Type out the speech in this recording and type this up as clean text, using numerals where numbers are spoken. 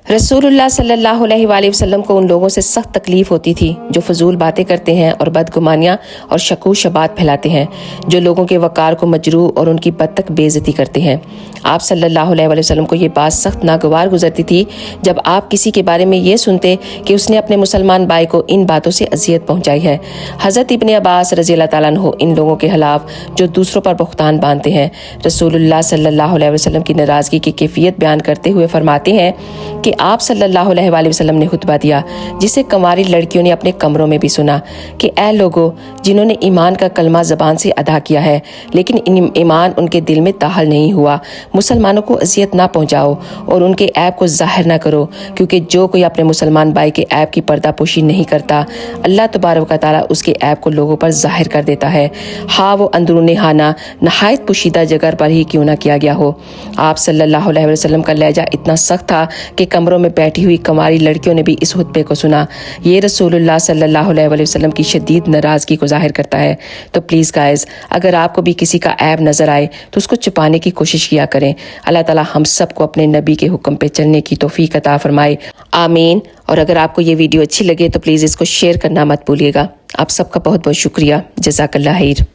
रसूलुल्लाह सल्लल्लाहु अलैहि वसल्लम को उन लोगों से सख्त तकलीफ होती थी जो फजूल बातें करते हैं और बदगुमानियां और शकू शबात फैलाते हैं, जो लोगों के वकार को मजरूह और उनकी बद तक बेइज्जती करते हैं। आप सल्लल्लाहु अलैहि वसल्लम को ये बात सख्त नागवार गुजरती थी जब आप किसी के बारे में ये सुनते कि उसने अपने मुसलमान भाई को इन बातों से अजियत पहुंचाई है। हज़रत इब्ने अब्बास रज़ी अल्लाह ताला अन्हु इन लोगों के खिलाफ जो दूसरों पर बुख्तान बांधते हैं, रसूलुल्लाह सल्लल्लाहु अलैहि वसल्लम की नाराज़गी की कैफियत बयान करते हुए फरमाते हैं कि आप सल्लल्लाहु अलैहि वसल्लम ने खुतबा दिया जिसे कंवारी लड़कियों ने अपने कमरों में भी सुना कि ऐ लोगों जिन्होंने ईमान का कलमा ज़बान से अदा किया है लेकिन ईमान उनके दिल में दाखिल नहीं हुआ, मुसलमानों को अजियत ना पहुंचाओ और उनके ऐब को ज़ाहिर ना करो, क्योंकि जो कोई अपने मुसलमान भाई के ऐब की पर्दापोशी नहीं करता अल्लाह तबारक व तआला उसके ऐब को लोगों पर ज़ाहिर कर देता है, हाँ वो अंदरूनी खाना नहायत पोशीदा जगह पर ही क्यों ना किया गया हो। आप सल्लल्लाहु अलैहि वसल्लम का लहजा इतना सख्त था कि कमरों में बैठी हुई कंवारी लड़कियों ने भी इस खुतबे को सुना। ये रसूलुल्लाह सल्लल्लाहु अलैहि वसल्लम की शदीद नाराज़गी को ज़ाहिर करता है। तो प्लीज़ गाइस, अगर आपको भी किसी का ऐब नज़र आए तो उसको छुपाने की कोशिश किया करें। अल्लाह ताला हम सबको अपने नबी के हुक्म पे चलने की तौफीक अता फरमाए, आमीन। और अगर आपको ये वीडियो अच्छी लगे तो प्लीज़ इसको शेयर करना मत भूलिएगा। आप सबका बहुत बहुत शुक्रिया। जज़ाकल्लाह खैर।